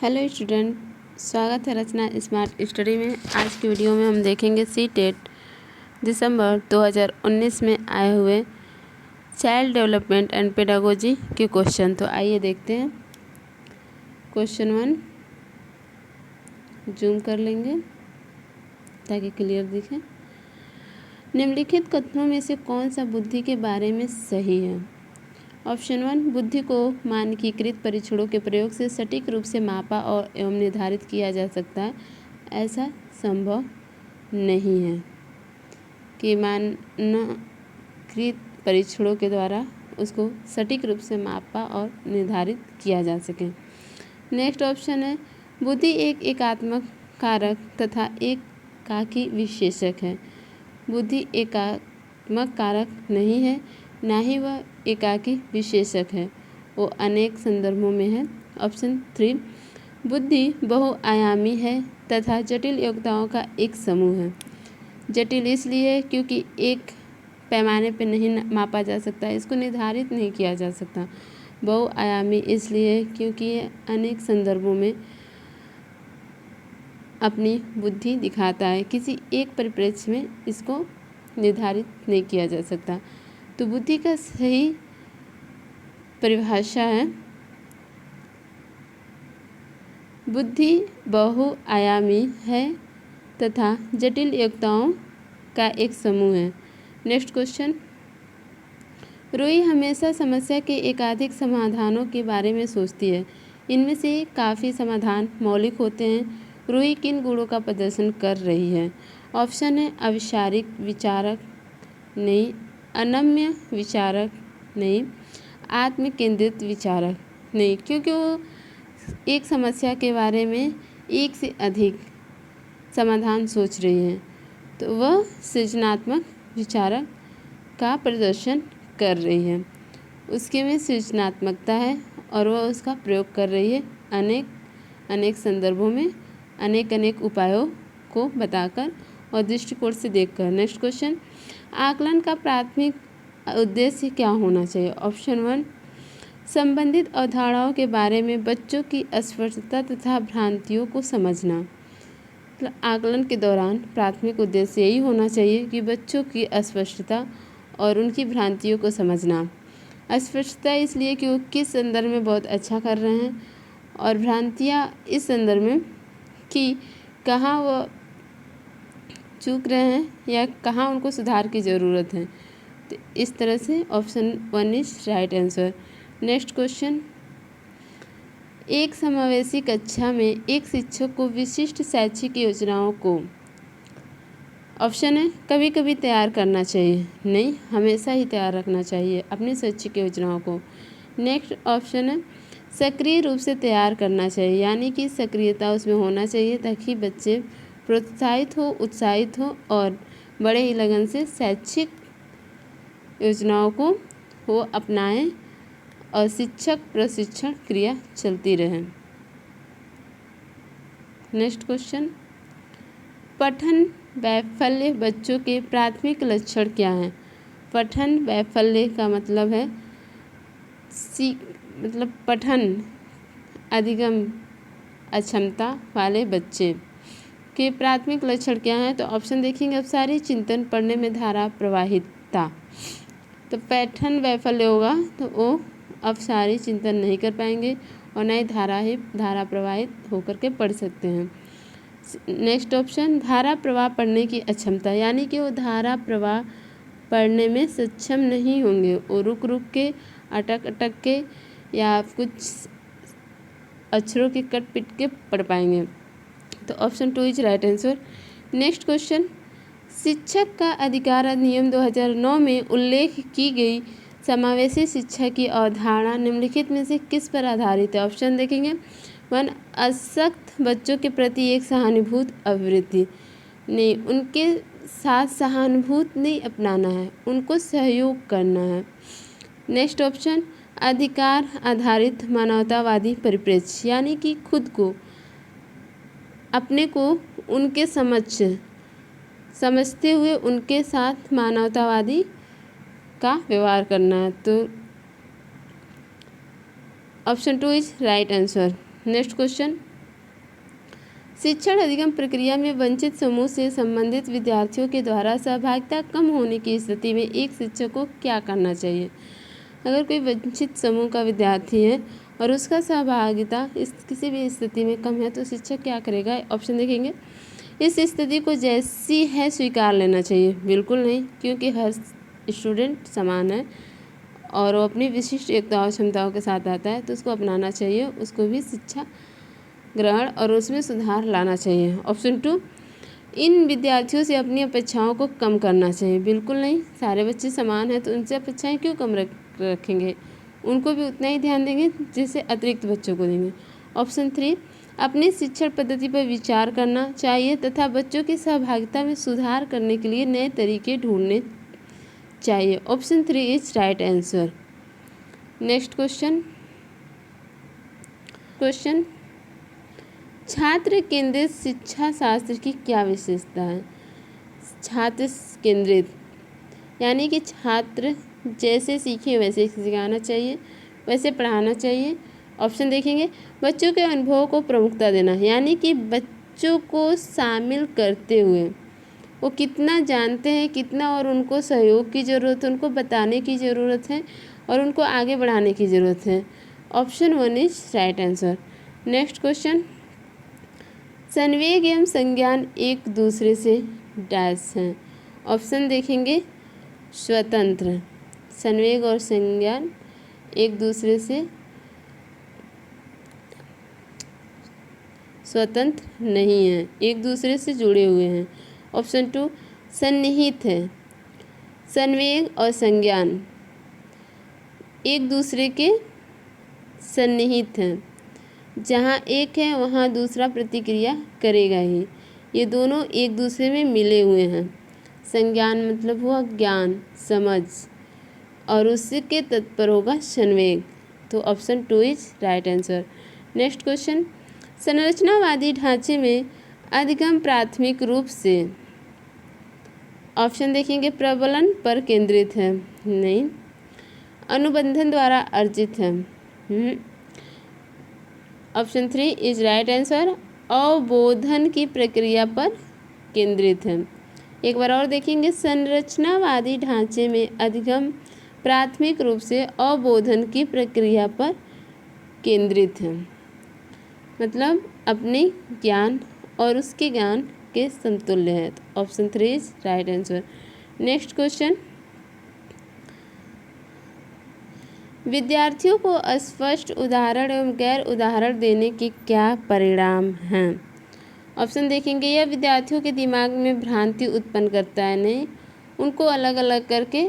Hello student, स्वागत है रचना smart study में। आज की वीडियो में हम देखेंगे सीटेट दिसंबर 2019 में आए हुए चाइल्ड डेवलपमेंट एंड पेडागोजी के क्वेश्चन। तो आइए देखते हैं। क्वेश्चन 1 जूम कर लेंगे ताकि क्लियर दिखे। निम्नलिखित कथनों में से कौन सा बुद्धि के बारे में सही है? ऑप्शन 1, बुद्धि को मानकीकृत परीक्षणों के प्रयोग से सटीक रूप से मापा और एवं निर्धारित किया जा सकता है। ऐसा संभव नहीं है कि मानकीकृत परीक्षणों के द्वारा उसको सटीक रूप से मापा और निर्धारित किया जा सके। नेक्स्ट ऑप्शन है, बुद्धि एक एकात्मक कारक तथा एकाकी विशेषक है। बुद्धि एकात्मक कारक नहीं है, ना ही वह एकाकी विशेषक है, वो अनेक संदर्भों में है। ऑप्शन 3, बुद्धि बहुआयामी है तथा जटिल योग्यताओं का एक समूह है। जटिल इसलिए क्योंकि एक पैमाने पर नहीं मापा जा सकता, इसको निर्धारित नहीं किया जा सकता। बहुआयामी इसलिए क्योंकि ये अनेक संदर्भों में अपनी बुद्धि दिखाता है, किसी एक परिप्रेक्ष्य में इसको निर्धारित नहीं किया जा सकता। तो बुद्धि का सही परिभाषा है, बुद्धि बहुआयामी है तथा जटिल योग्यताओं का एक समूह है। नेक्स्ट क्वेश्चन, रूही हमेशा समस्या के एकाधिक समाधानों के बारे में सोचती है। इनमें से काफ़ी समाधान मौलिक होते हैं। रूही किन गुणों का प्रदर्शन कर रही है? ऑप्शन है, अविचारिक विचारक नहीं, अनम्य विचारक नहीं, आत्म केंद्रित विचारक नहीं, क्योंकि वो एक समस्या के बारे में एक से अधिक समाधान सोच रही है। तो वह सृजनात्मक विचारक का प्रदर्शन कर रही है, उसके में सृजनात्मकता है और वह उसका प्रयोग कर रही है अनेक संदर्भों में, अनेक उपायों को बताकर और दृष्टिकोण से देखकर। नेक्स्ट क्वेश्चन, आकलन का प्राथमिक उद्देश्य क्या होना चाहिए? ऑप्शन 1, संबंधित अवधारणाओं के बारे में बच्चों की अस्पष्टता तथा भ्रांतियों को समझना। मतलब आकलन के दौरान प्राथमिक उद्देश्य यही होना चाहिए कि बच्चों की अस्पष्टता और उनकी भ्रांतियों को समझना। अस्पष्टता इसलिए कि वो किस संदर्भ में बहुत अच्छा कर रहे हैं, और भ्रांतियाँ इस संदर्भ में कि कहाँ वो चूक रहे हैं या कहाँ उनको सुधार की ज़रूरत है। तो इस तरह से option 1 is right answer. Next question, एक समावेशी कक्षा में एक शिक्षक को विशिष्ट शैक्षिक योजनाओं को, ऑप्शन है, कभी कभी तैयार करना चाहिए, नहीं, हमेशा ही तैयार रखना चाहिए अपनी शैक्षिक योजनाओं को। नेक्स्ट ऑप्शन है, सक्रिय रूप से तैयार करना चाहिए, यानी कि सक्रियता उसमें होना चाहिए ताकि बच्चे प्रोत्साहित हो, उत्साहित हो और बड़े ही लगन से शैक्षिक योजनाओं को वो अपनाएं और शिक्षक प्रशिक्षण क्रिया चलती रहे। नेक्स्ट क्वेश्चन, पठन वैफल्य बच्चों के प्राथमिक लक्षण क्या हैं? पठन वैफल्य का मतलब है पठन अधिगम अक्षमता वाले बच्चे के प्राथमिक लक्षण क्या हैं? तो ऑप्शन देखेंगे, अब सारी चिंतन, पढ़ने में धारा प्रवाहितता। तो पठन वैफल्य होगा तो वो अब सारी चिंतन नहीं कर पाएंगे और नई धारा प्रवाहित होकर के पढ़ सकते हैं। नेक्स्ट ऑप्शन, धारा प्रवाह पढ़ने की अक्षमता, यानी कि वो धारा प्रवाह पढ़ने में सक्षम नहीं होंगे, वो रुक के अटक के या कुछ अक्षरों के कट पिट के पढ़ पाएंगे। तो option 2 is right answer. Next question, शिक्षक का अधिकार अधिनियम 2009 में उल्लेख की गई समावेशी शिक्षा की अवधारणा निम्नलिखित में से किस पर आधारित है? ऑप्शन देखेंगे, 1, अशक्त बच्चों के प्रति एक सहानुभूत अभिवृत्ति, नहीं, उनके साथ सहानुभूति नहीं अपनाना है, उनको सहयोग करना है। नेक्स्ट ऑप्शन, अधिकार आधारित मानवतावादी परिप्रेक्ष्य, यानी कि खुद को, अपने को उनके समझ समझते हुए उनके साथ मानवतावादी का व्यवहार करना है। तो option 2 is right answer. Next question, शिक्षण अधिगम प्रक्रिया में वंचित समूह से संबंधित विद्यार्थियों के द्वारा सहभागिता कम होने की स्थिति में एक शिक्षक को क्या करना चाहिए। अगर कोई वंचित समूह का विद्यार्थी है और उसका सहभागिता इस किसी भी स्थिति में कम है तो शिक्षक क्या करेगा। ऑप्शन देखेंगे। इस स्थिति को जैसी है स्वीकार लेना चाहिए। बिल्कुल नहीं, क्योंकि हर स्टूडेंट समान है और वो अपनी विशिष्ट योग्यताओं क्षमताओं के साथ आता है, तो उसको अपनाना चाहिए, उसको भी शिक्षा ग्रहण और उसमें सुधार लाना चाहिए। ऑप्शन 2, इन विद्यार्थियों से अपनी अपेक्षाओं को कम करना चाहिए। बिल्कुल नहीं, सारे बच्चे समान हैं तो उनसे अपेक्षाएं क्यों कम रखेंगे, उनको भी उतना ही ध्यान देंगे जैसे अतिरिक्त बच्चों को देंगे। ऑप्शन 3, अपनी शिक्षण पद्धति पर विचार करना चाहिए तथा बच्चों की सहभागिता में सुधार करने के लिए नए तरीके ढूंढने चाहिए। Option 3 is right answer. Next question छात्र केंद्रित शिक्षा शास्त्र की क्या विशेषता है। छात्र केंद्रित यानी कि छात्र जैसे सीखे वैसे सिखाना चाहिए, वैसे पढ़ाना चाहिए। ऑप्शन देखेंगे। बच्चों के अनुभवों को प्रमुखता देना, यानी कि बच्चों को शामिल करते हुए वो कितना जानते हैं, कितना और उनको सहयोग की ज़रूरत है, उनको बताने की ज़रूरत है और उनको आगे बढ़ाने की ज़रूरत है। Option 1 is right answer. Next question, संवेग एवं संज्ञान एक दूसरे से डैश हैं। ऑप्शन देखेंगे। स्वतंत्र, संवेग और संज्ञान एक दूसरे से स्वतंत्र नहीं है, एक दूसरे से जुड़े हुए हैं। ऑप्शन 2 सन्निहित है। संवेग और संज्ञान एक दूसरे के सन्निहित हैं, जहाँ एक है वहाँ दूसरा प्रतिक्रिया करेगा ही। ये दोनों एक दूसरे में मिले हुए हैं। संज्ञान मतलब हुआ ज्ञान, समझ, और उसके तत्पर होगा संवेग। तो option 2 is right answer. Next question, संरचनावादी ढांचे में अधिगम प्राथमिक रूप से, ऑप्शन देखेंगे, प्रबलन पर केंद्रित है, नहीं, अनुबंधन द्वारा अर्जित है, ऑप्शन 3 इज राइट आंसर, अवबोधन की प्रक्रिया पर केंद्रित है। एक बार और देखेंगे, संरचनावादी ढांचे में अधिगम प्राथमिक रूप से अवबोधन की प्रक्रिया पर केंद्रित है, मतलब अपने ज्ञान और उसके ज्ञान के समतुल्य है। तो option 3 is right answer. Next question, विद्यार्थियों को अस्पष्ट उदाहरण एवं गैर उदाहरण देने के क्या परिणाम हैं। ऑप्शन देखेंगे। यह विद्यार्थियों के दिमाग में भ्रांति उत्पन्न करता है, नहीं, उनको अलग अलग करके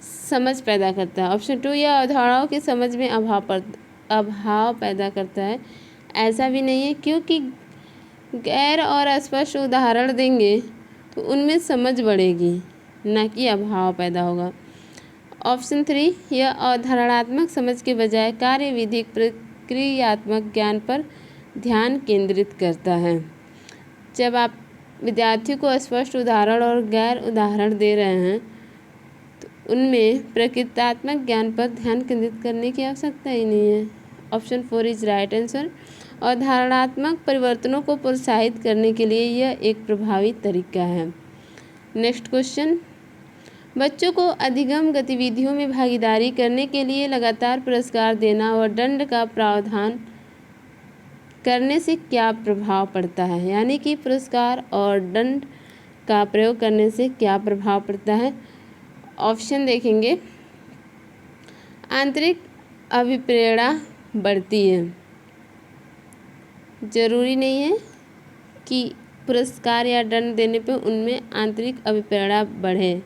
समझ पैदा करता है। ऑप्शन 2, यह अवधारणाओं की समझ में अभाव पैदा करता है। ऐसा भी नहीं है, क्योंकि गैर और अस्पष्ट उदाहरण देंगे तो उनमें समझ बढ़ेगी, ना कि अभाव पैदा होगा। ऑप्शन 3, यह अवधारणात्मक समझ के बजाय कार्यविधिक प्रक्रियात्मक ज्ञान पर ध्यान केंद्रित करता है। जब आप विद्यार्थी को स्पष्ट उदाहरण और गैर उदाहरण दे रहे हैं तो उनमें प्रक्रियात्मक ज्ञान पर ध्यान केंद्रित करने की आवश्यकता ही नहीं है। Option 4 is right answer. अवधारणात्मक परिवर्तनों को प्रोत्साहित करने के लिए यह एक प्रभावी तरीका है। नेक्स्ट क्वेश्चन, बच्चों को अधिगम गतिविधियों में भागीदारी करने के लिए लगातार पुरस्कार देना और दंड का प्रावधान करने से क्या प्रभाव पड़ता है। यानी कि पुरस्कार और दंड का प्रयोग करने से क्या प्रभाव पड़ता है। ऑप्शन देखेंगे। आंतरिक अभिप्रेरणा बढ़ती है। ज़रूरी नहीं है कि पुरस्कार या दंड देने पर उनमें आंतरिक अभिप्रेरणा बढ़े।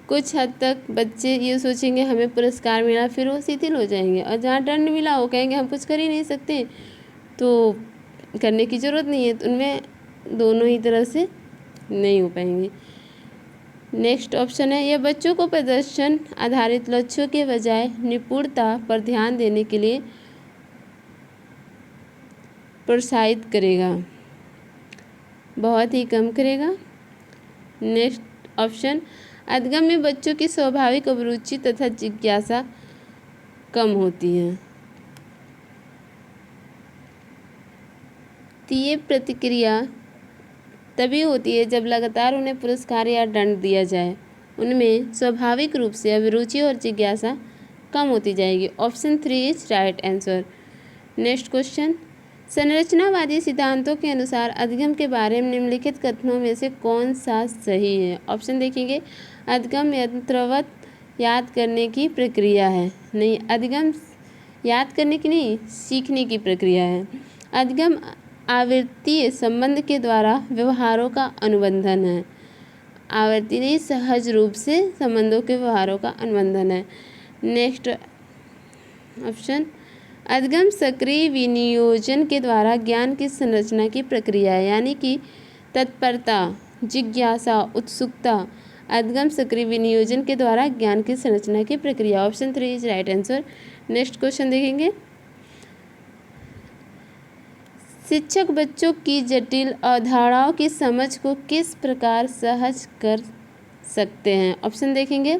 कुछ हद तक बच्चे ये सोचेंगे हमें पुरस्कार मिला, फिर वो शिथिल हो जाएंगे, और जहाँ दंड मिला वो कहेंगे हम कुछ कर ही नहीं सकते, तो करने की ज़रूरत नहीं है। तो उनमें दोनों ही तरह से नहीं हो पाएंगे। नेक्स्ट ऑप्शन है, यह बच्चों को प्रदर्शन आधारित लक्ष्यों के बजाय निपुणता पर ध्यान देने के लिए प्रोत्साहित करेगा, बहुत ही कम करेगा। नेक्स्ट ऑप्शन, अधिगम में बच्चों की स्वाभाविक अभिरुचि तथा जिज्ञासा कम होती है। अद्वितीय प्रतिक्रिया तभी होती है जब लगातार उन्हें पुरस्कार या दंड दिया जाए। उनमें स्वाभाविक रूप से अभिरुचि और जिज्ञासा कम होती जाएगी। Option 3 is right answer. Next question, संरचनावादी सिद्धांतों के अनुसार अधिगम के बारे में निम्नलिखित कथनों में से कौन सा सही है? ऑप्शन देखेंगे, अधिगम यंत्रवत याद करने की प्रक्रिया है। नहीं, अधिगम याद करने की नहीं, सीखने की प्रक्रिया है। अधिगम आवृत्तीय संबंध के द्वारा व्यवहारों का अनुबंधन है। आवर्ती नहीं, सहज रूप से संबंधों के व्यवहारों का अनुबंधन है। नेक्स्ट ऑप्शन, अधिगम सक्रिय विनियोजन के द्वारा ज्ञान की संरचना की प्रक्रिया है, यानी कि तत्परता, जिज्ञासा, उत्सुकता अधिगम सक्रिय विनियोजन के द्वारा ज्ञान की संरचना की प्रक्रिया। Option 3 is right answer. Next question देखेंगे, शिक्षक बच्चों की जटिल अवधारणाओं की समझ को किस प्रकार सहज कर सकते हैं? ऑप्शन देखेंगे,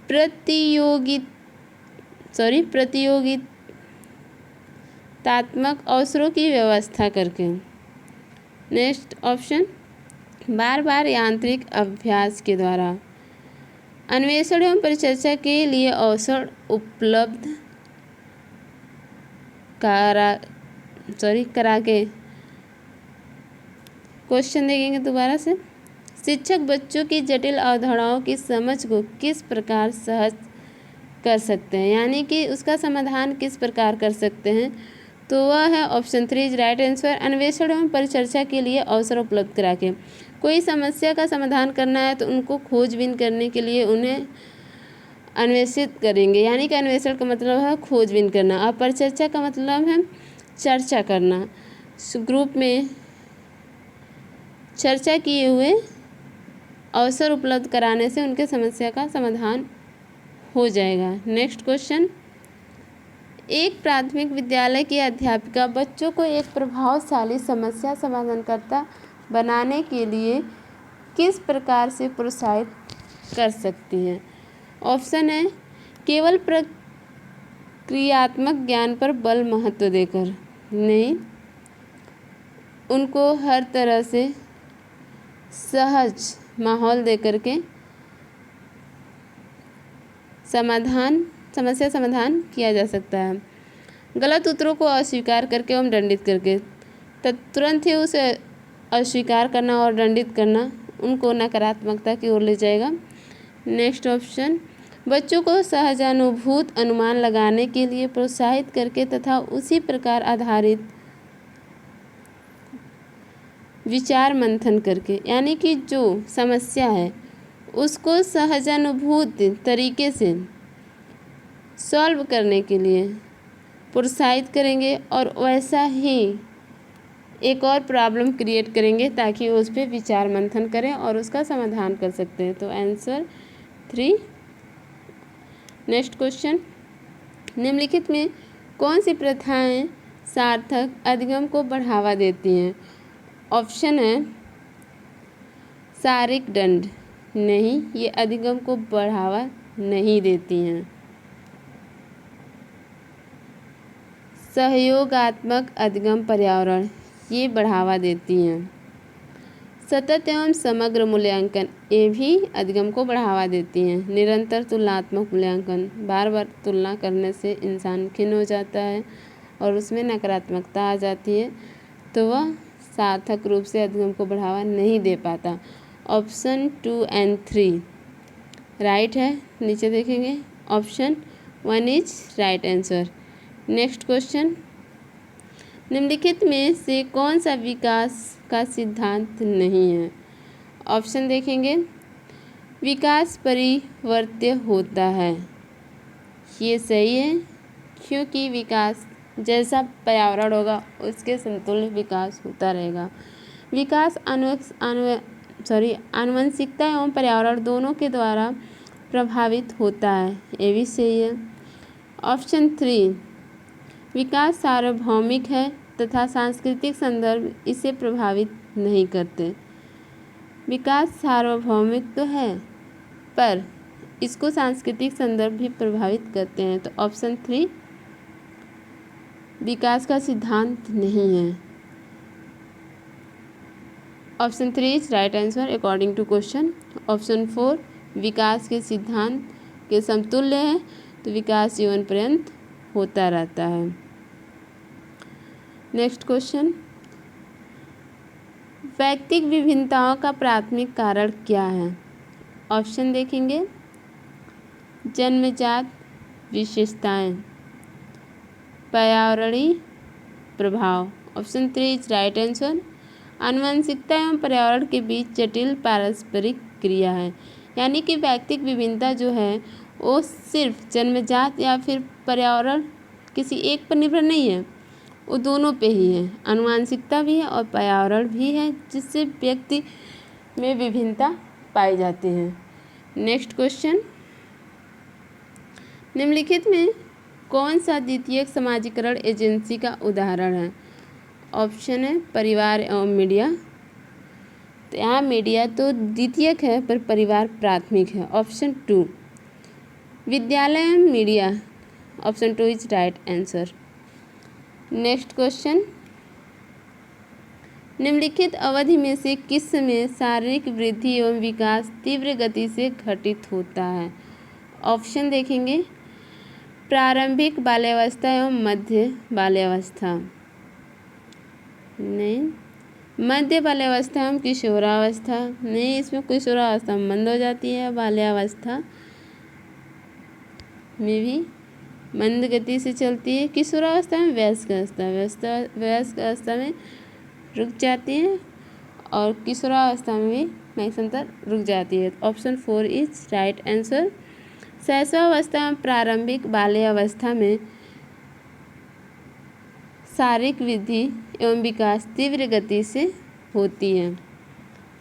प्रतियोगितात्मक अवसरों की व्यवस्था करके। नेक्स्ट ऑप्शन, बार बार यांत्रिक अभ्यास के द्वारा। अन्वेषण एवं परिचर्चा के लिए अवसर उपलब्ध करा के। क्वेश्चन देखेंगे दोबारा से, शिक्षक बच्चों की जटिल अवधारणाओं की समझ को किस प्रकार सहज कर सकते हैं, यानी कि उसका समाधान किस प्रकार कर सकते हैं? तो वह है ऑप्शन 3 इज राइट आंसर। अन्वेषण एवं परिचर्चा के लिए अवसर उपलब्ध करा के। कोई समस्या का समाधान करना है तो उनको खोजबीन करने के लिए उन्हें अन्वेषित करेंगे, यानी कि अन्वेषण का मतलब है खोजबीन करना और परिचर्चा का मतलब है चर्चा करना। ग्रुप में चर्चा किए हुए अवसर उपलब्ध कराने से उनके समस्या का समाधान हो जाएगा। नेक्स्ट क्वेश्चन, एक प्राथमिक विद्यालय की अध्यापिका बच्चों को एक प्रभावशाली समस्या समाधानकर्ता बनाने के लिए किस प्रकार से प्रोत्साहित कर सकती है? ऑप्शन है, केवल प्रक्रियात्मक ज्ञान पर बल महत्व देकर। नहीं, उनको हर तरह से सहज माहौल देकर के समस्या समाधान किया जा सकता है। गलत उत्तरों को अस्वीकार करके एवं दंडित करके। तुरंत ही उसे अस्वीकार करना और दंडित करना उनको नकारात्मकता की ओर ले जाएगा। नेक्स्ट ऑप्शन, बच्चों को सहजानुभूत अनुमान लगाने के लिए प्रोत्साहित करके तथा उसी प्रकार आधारित विचार मंथन करके, यानी कि जो समस्या है उसको सहजानुभूत तरीके से सॉल्व करने के लिए प्रोत्साहित करेंगे और वैसा ही एक और प्रॉब्लम क्रिएट करेंगे ताकि उस पर विचार मंथन करें और उसका समाधान कर सकते हैं। तो आंसर 3। नेक्स्ट क्वेश्चन, निम्नलिखित में कौन सी प्रथाएं सार्थक अधिगम को बढ़ावा देती हैं? ऑप्शन है, शारीरिक दंड। नहीं, ये अधिगम को बढ़ावा नहीं देती हैं। सहयोगात्मक अधिगम पर्यावरण, ये बढ़ावा देती हैं। सतत एवं समग्र मूल्यांकन, ये भी अधिगम को बढ़ावा देती हैं। निरंतर तुलनात्मक मूल्यांकन, बार बार तुलना करने से इंसान खिन्न हो जाता है और उसमें नकारात्मकता आ जाती है, तो वह सार्थक रूप से अधिगम को बढ़ावा नहीं दे पाता। ऑप्शन 2 एंड 3 राइट है। नीचे देखेंगे, option 1 is right answer. Next question, निम्नलिखित में से कौन सा विकास का सिद्धांत नहीं है? ऑप्शन देखेंगे, विकास परिवर्त्य होता है, ये सही है, क्योंकि विकास जैसा पर्यावरण होगा उसके संतुलित विकास होता रहेगा। विकास आनुवंशिकता एवं पर्यावरण दोनों के द्वारा प्रभावित होता है, ये भी सही है। ऑप्शन 3, विकास सार्वभौमिक है तथा सांस्कृतिक संदर्भ इसे प्रभावित नहीं करते। विकास सार्वभौमिक तो है पर इसको सांस्कृतिक संदर्भ भी प्रभावित करते हैं। तो ऑप्शन 3 विकास का सिद्धांत नहीं है। Option 3 is right answer according to question. Option 4 विकास के सिद्धांत के समतुल्य है, तो विकास जीवन पर्यंत होता रहता है। नेक्स्ट क्वेश्चन, व्यक्तिक विभिन्नताओं का प्राथमिक कारण क्या है? ऑप्शन देखेंगे, जन्मजात विशेषताएं, पर्यावरणीय प्रभाव। Option 3 is right answer. आनुवंशिकता एवं पर्यावरण के बीच जटिल पारस्परिक क्रिया है, यानी कि व्यक्तिक विभिन्नता जो है वो सिर्फ जन्मजात या फिर पर्यावरण किसी एक पर निर्भर नहीं है, वो दोनों पे ही है। आनुवंशिकता भी है और पर्यावरण भी है, जिससे व्यक्ति में विभिन्नता पाई जाती है। नेक्स्ट क्वेश्चन, निम्नलिखित में कौन सा द्वितीयक समाजीकरण एजेंसी का उदाहरण है? ऑप्शन है परिवार एवं मीडिया। तो यहाँ मीडिया तो द्वितीयक है पर परिवार प्राथमिक है। ऑप्शन 2 विद्यालय एवं media. Option 2 is right answer. Next question, निम्नलिखित अवधि में से किस में शारीरिक वृद्धि एवं विकास तीव्र गति से घटित होता है? ऑप्शन देखेंगे, प्रारंभिक बाल्यावस्था एवं मध्य बाल्यावस्था, नहीं, मध्य बाल्यावस्था एवं किशोरावस्था, नहीं, इसमें किशोरावस्था मंद हो जाती है, बाल्यावस्था में भी मंद गति से चलती है, किशोरावस्था में वयस्क अवस्था में रुक जाती है और किशोरावस्था में भी मैक्सिमम तक रुक जाती है। Option 4 is right answer. शैशवावस्था में प्रारंभिक बाल्यावस्था में शारीरिक वृद्धि एवं विकास तीव्र गति से होती है।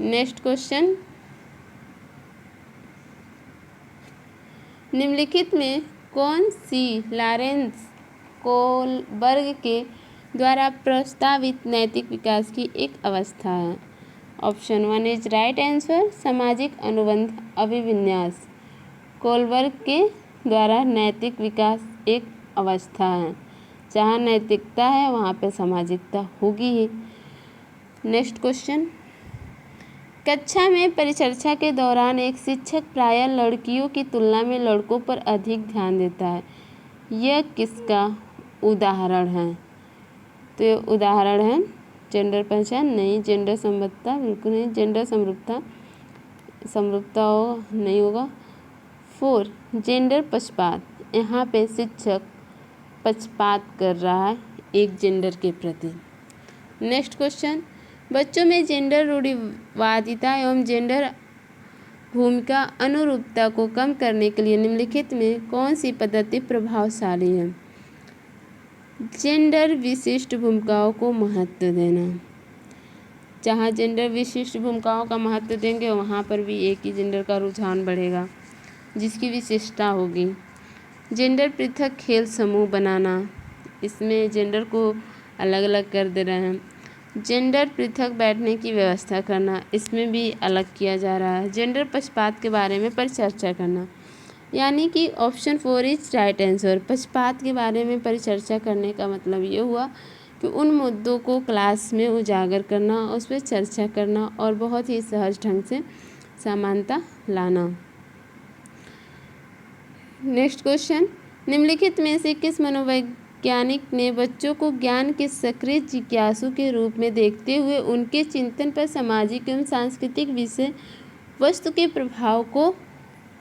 नेक्स्ट क्वेश्चन, निम्नलिखित में कौन सी लॉरेंस कोलबर्ग के द्वारा प्रस्तावित नैतिक विकास की एक अवस्था है? ऑप्शन 1 इज राइट आंसर, सामाजिक अनुबंध अभिविन्यास। कोलबर्ग के द्वारा नैतिक विकास एक अवस्था है, जहाँ नैतिकता है वहाँ पे सामाजिकता होगी ही। नेक्स्ट क्वेश्चन, कक्षा में परिचर्चा के दौरान एक शिक्षक प्रायः लड़कियों की तुलना में लड़कों पर अधिक ध्यान देता है, यह किसका उदाहरण है? तो ये उदाहरण है जेंडर पहचान, नहीं, जेंडर समरूपता बिल्कुल नहीं, जेंडर समरूपता हो नहीं होगा। 4 जेंडर पक्षपात, यहाँ पे शिक्षक पक्षपात कर रहा है एक जेंडर के प्रति। नेक्स्ट क्वेश्चन, बच्चों में जेंडर रूढ़िवादिता एवं जेंडर भूमिका अनुरूपता को कम करने के लिए निम्नलिखित में कौन सी पद्धति प्रभावशाली है? जेंडर विशिष्ट भूमिकाओं को महत्व देना। जहाँ जेंडर विशिष्ट भूमिकाओं का महत्व देंगे वहाँ पर भी एक ही जेंडर का रुझान बढ़ेगा जिसकी विशिष्टता होगी। जेंडर पृथक खेल समूह बनाना, इसमें जेंडर को अलग अलग कर दे रहे हैं। जेंडर पृथक बैठने की व्यवस्था करना, इसमें भी अलग किया जा रहा है। जेंडर पक्षपात के बारे में परिचर्चा करना, यानी कि ऑप्शन 4 इज राइट आंसर। पक्षपात के बारे में परिचर्चा करने का मतलब ये हुआ कि उन मुद्दों को क्लास में उजागर करना, उस पर चर्चा करना और बहुत ही सहज ढंग से समानता लाना। नेक्स्ट क्वेश्चन, निम्नलिखित में से किस मनोवैज्ञानिक ने बच्चों को ज्ञान के सक्रिय जिज्ञासु के रूप में देखते हुए उनके चिंतन पर सामाजिक एवं सांस्कृतिक विषय वस्तु के प्रभाव को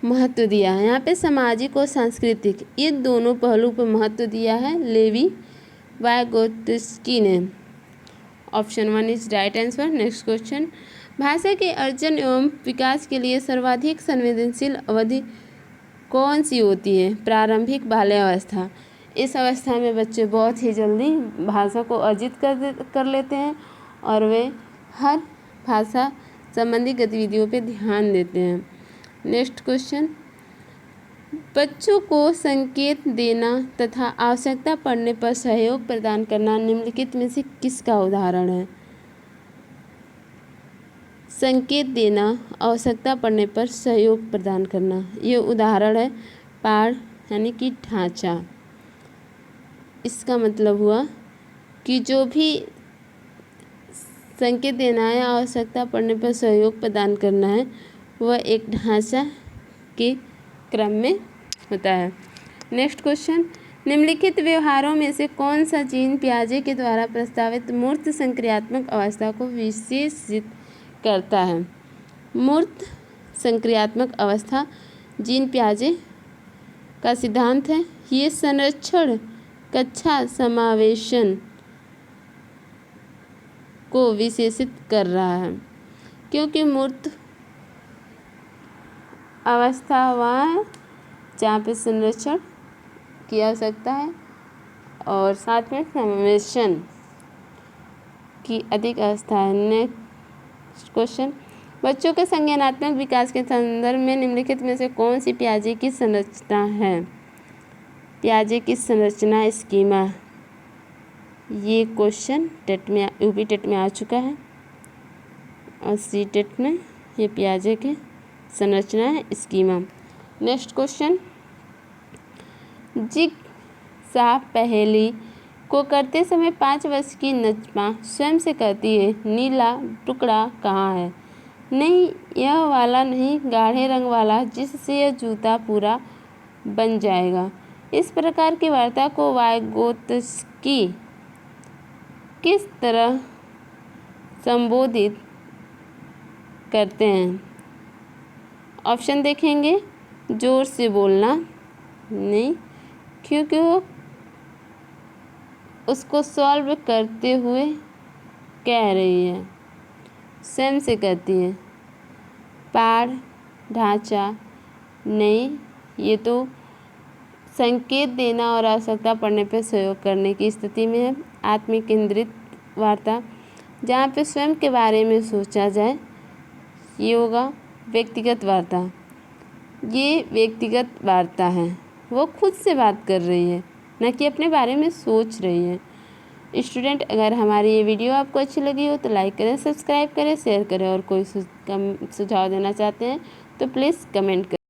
महत्व दिया है? यहाँ पे सामाजिक और सांस्कृतिक ये दोनों पहलू पर महत्व दिया है लेवी वाइगोत्स्की ने। Option 1 is right answer. Next question, भाषा के अर्जन एवं विकास के लिए सर्वाधिक संवेदनशील अवधि कौन सी होती है? प्रारंभिक बाल्यावस्था। इस अवस्था में बच्चे बहुत ही जल्दी भाषा को अर्जित कर लेते हैं और वे हर भाषा संबंधी गतिविधियों पर ध्यान देते हैं। नेक्स्ट क्वेश्चन, बच्चों को संकेत देना तथा आवश्यकता पड़ने पर सहयोग प्रदान करना निम्नलिखित में से किसका उदाहरण है? संकेत देना, आवश्यकता पड़ने पर सहयोग प्रदान करना, ये उदाहरण है पाठ यानी कि ढांचा। इसका मतलब हुआ कि जो भी संकेत देना है, आवश्यकता पड़ने पर सहयोग प्रदान करना है, वह एक ढांचा के क्रम में होता है। नेक्स्ट क्वेश्चन, निम्नलिखित व्यवहारों में से कौन सा जीन पियाजे के द्वारा प्रस्तावित मूर्त संक्रियात्मक अवस्था को विशेषित करता है? मूर्त संक्रियात्मक अवस्था जीन पियाजे का सिद्धांत है। ये संरक्षण कक्षा समावेशन को विशेषित कर रहा है, क्योंकि मूर्त अवस्था वहाँ है जहाँ पे संरक्षण की आवश्यकता है और साथ में समावेशन की अधिक अवस्था है। नेक्स्ट क्वेश्चन, बच्चों के संज्ञानात्मक विकास के संदर्भ में निम्नलिखित में से कौन सी पियाजे की संरचना है? पियाजे की संरचना स्कीमा। ये क्वेश्चन टेट में यूपी टेट में आ चुका है और सी टेट में ये पियाजे की संरचना है स्कीमा। नेक्स्ट क्वेश्चन, जिगसाह पहेली को करते समय 5 वर्ष की नजमा स्वयं से कहती है, नीला टुकड़ा कहाँ है? नहीं, यह वाला नहीं, गाढ़े रंग वाला, जिससे यह जूता पूरा बन जाएगा। इस प्रकार की वार्ता को वाइगोत्स्की किस तरह संबोधित करते हैं? ऑप्शन देखेंगे, जोर से बोलना, नहीं, क्योंकि वो उसको सॉल्व करते हुए कह रही है, स्वयं से कहती है। पाड़, ढांचा, नहीं, ये तो संकेत देना और आवश्यकता पड़ने पर सहयोग करने की स्थिति में है। आत्मकेंद्रित वार्ता, जहाँ पे स्वयं के बारे में सोचा जाए, ये होगा। व्यक्तिगत वार्ता, ये व्यक्तिगत वार्ता है, वो खुद से बात कर रही है, न कि अपने बारे में सोच रही है। स्टूडेंट, अगर हमारी ये वीडियो आपको अच्छी लगी हो तो लाइक करें, सब्सक्राइब करें, शेयर करें और कोई सुझाव देना चाहते हैं तो प्लीज़ कमेंट करें।